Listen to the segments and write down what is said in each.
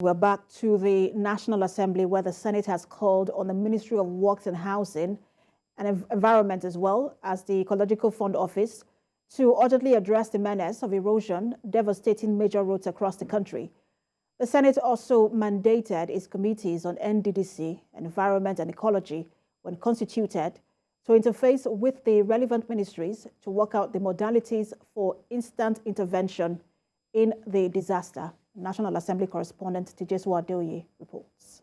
We're back to the National Assembly, where the Senate has called on the Ministry of Works and Housing and Environment, as well as the Ecological Fund Office, to urgently address the menace of erosion devastating major roads across the country. The Senate also mandated its committees on NDDC, Environment and Ecology, when constituted, to interface with the relevant ministries to work out the modalities for instant intervention in the disaster. National Assembly correspondent Tijesu Adeoye reports.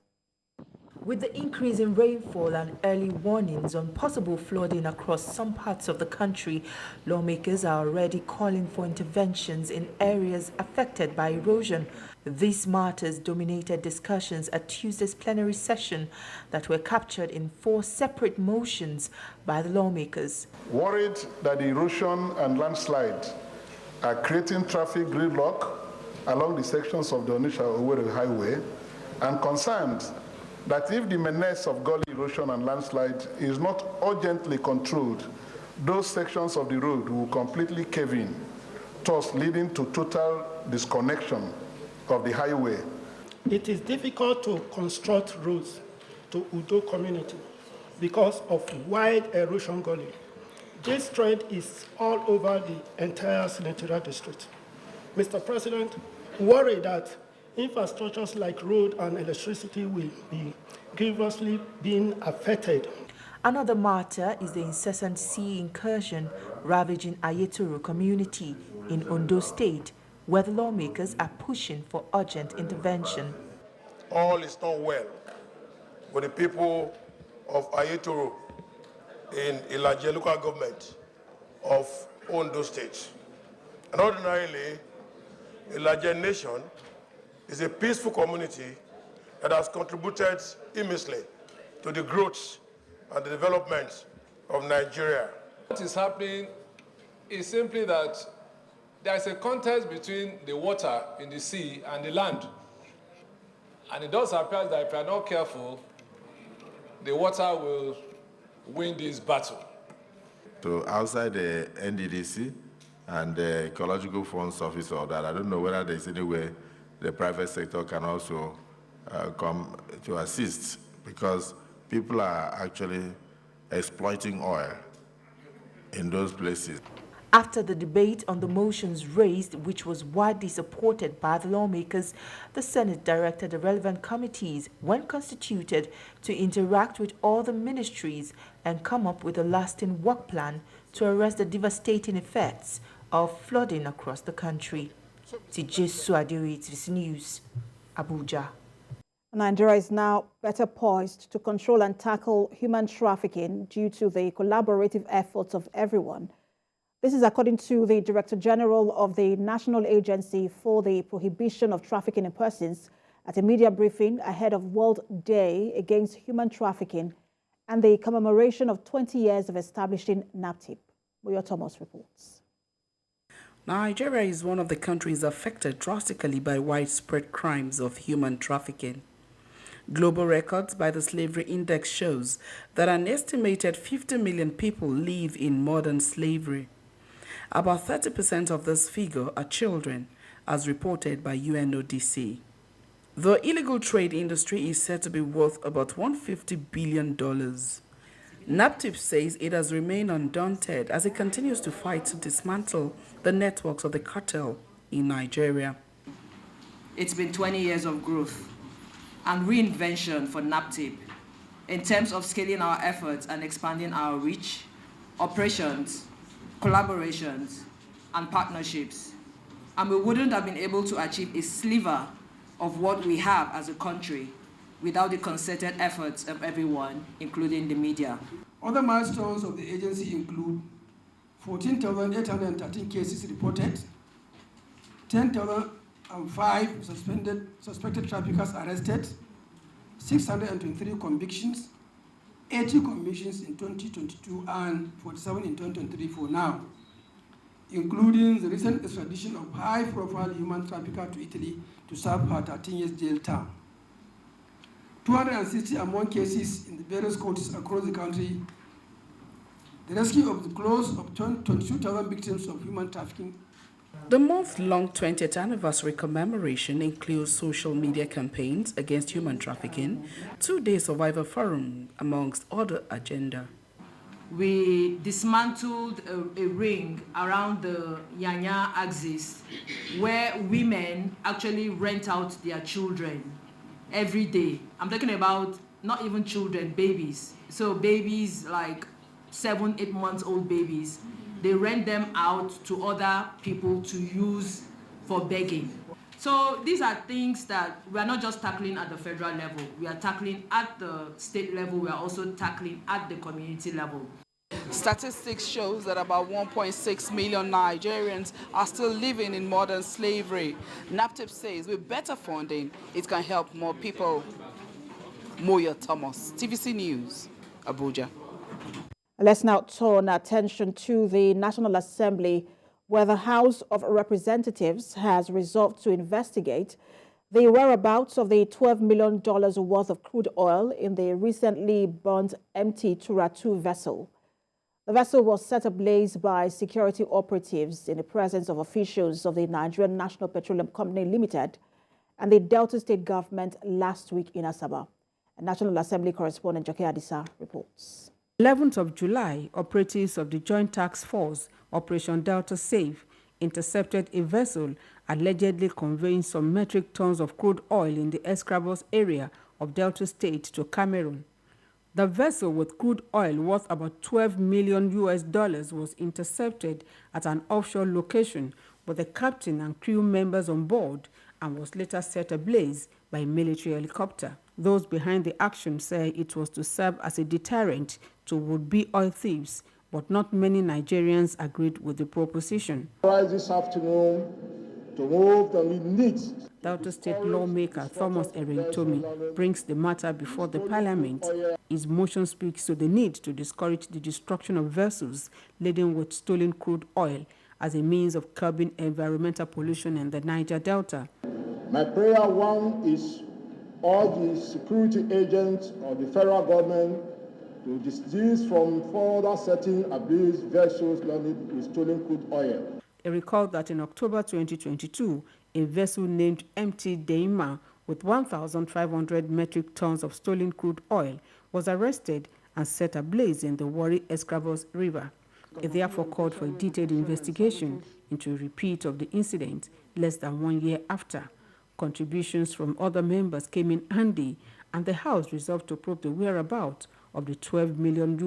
With the increase in rainfall and early warnings on possible flooding across some parts of the country, lawmakers are already calling for interventions in areas affected by erosion. These matters dominated discussions at Tuesday's plenary session that were captured in 4 separate motions by the lawmakers. Worried that the erosion and landslide are creating traffic gridlock along the sections of the Onitsha-Owerri Highway, and concerned that if the menace of gully erosion and landslide is not urgently controlled, those sections of the road will completely cave in, thus leading to total disconnection of the highway. It is difficult to construct roads to Udo community because of wide erosion gully. This trend is all over the entire senatorial district. Mr. President, worry that infrastructures like road and electricity will be grievously being affected. Another matter is the incessant sea incursion ravaging Ayetoro community in Ondo State, where the lawmakers are pushing for urgent intervention. All is not well with the people of Ayetoro in Ecology local government of Ondo State. And ordinarily, Ecology Nation is a peaceful community that has contributed immensely to the growth and the development of Nigeria. What is happening is simply that there is a contest between the water in the sea and the land. And it does appear that if you are not careful, the water will win this battle. So outside the NDDC and the Ecological Fund Office, or that, I don't know whether there's any way the private sector can also come to assist, because people are actually exploiting oil in those places. After the debate on the motions raised, which was widely supported by the lawmakers, the Senate directed the relevant committees, when constituted, to interact with all the ministries and come up with a lasting work plan to arrest the devastating effects of flooding across the country. Tijesu Adeoye, TVC News, Abuja. Nigeria is now better poised to control and tackle human trafficking due to the collaborative efforts of everyone. This is according to the Director General of the National Agency for the Prohibition of Trafficking in Persons at a media briefing ahead of World Day Against Human Trafficking and the commemoration of 20 years of establishing NAPTIP. Boyo Thomas reports. Nigeria is one of the countries affected drastically by widespread crimes of human trafficking. Global records by the Slavery Index shows that an estimated 50 million people live in modern slavery. About 30% of this figure are children, as reported by UNODC. The illegal trade industry is said to be worth about $150 billion. NAPTIP says it has remained undaunted as it continues to fight to dismantle the networks of the cartel in Nigeria. It's been 20 years of growth and reinvention for NAPTIP in terms of scaling our efforts and expanding our reach, operations, collaborations, and partnerships. And we wouldn't have been able to achieve a sliver of what we have as a country without the concerted efforts of everyone, including the media. Other milestones of the agency include 14,813 cases reported, 10,005 suspected traffickers arrested, 623 convictions, 80 convictions in 2022 and 47 in 2023 for now, including the recent extradition of high-profile human trafficker to Italy to serve her 13 years jail term. 260 among cases in the various courts across the country, the rescue of the close of 22,000 victims of human trafficking The month-long 20th anniversary commemoration includes social media campaigns against human trafficking, 2-day survivor forum, amongst other agenda. We dismantled a ring around the Yanya axis where women actually rent out their children every day. I'm talking about not even children, babies. So babies like 7-8 months old babies, they rent them out to other people to use for begging. So these are things that we are not just tackling at the federal level, we are tackling at the state level, we are also tackling at the community level. Statistics shows that about 1.6 million Nigerians are still living in modern slavery. NAPTIP says with better funding, it can help more people. Moya Thomas, TVC News, Abuja. Let's now turn attention to the National Assembly, where the House of Representatives has resolved to investigate the whereabouts of the $12 million worth of crude oil in the recently burnt MT Tura 2 vessel. The vessel was set ablaze by security operatives in the presence of officials of the Nigerian National Petroleum Company Limited and the Delta State government last week in Asaba. A National Assembly correspondent Joke Adisa reports. 11th of July, operatives of the Joint Task Force, Operation Delta Safe, intercepted a vessel allegedly conveying some metric tons of crude oil in the Escravos area of Delta State to Cameroon. The vessel with crude oil worth about $12 million was intercepted at an offshore location with the captain and crew members on board and was later set ablaze by a military helicopter. Those behind the action say it was to serve as a deterrent to would-be oil thieves, but not many Nigerians agreed with the proposition. This afternoon to move the needs. Delta State lawmaker Thomas Erintomi brings the matter before the Parliament. His motion speaks to the need to discourage the destruction of vessels laden with stolen crude oil as a means of curbing environmental pollution in the Niger Delta. My prayer one is all the security agents of the federal government to desist from further setting ablaze vessels loaded with stolen crude oil. He recalled that in October 2022, a vessel named MT Deima with 1,500 metric tons of stolen crude oil was arrested and set ablaze in the Warri Escravos River. He therefore called for a detailed investigation into a repeat of the incident less than 1 year after. Contributions from other members came in handy, and the House resolved to probe the whereabouts of the $12 million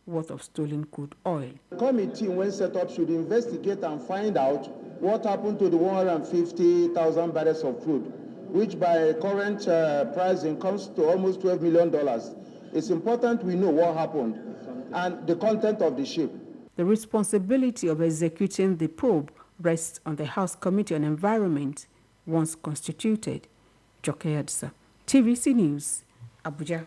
worth of stolen crude oil. The committee, when set up, should investigate and find out what happened to the 150,000 barrels of crude, which by current pricing comes to almost $12 million. It's important we know what happened and the content of the ship. The responsibility of executing the probe rests on the House Committee on Environment, once constituted. Joke Adisa, TVC News, Abuja.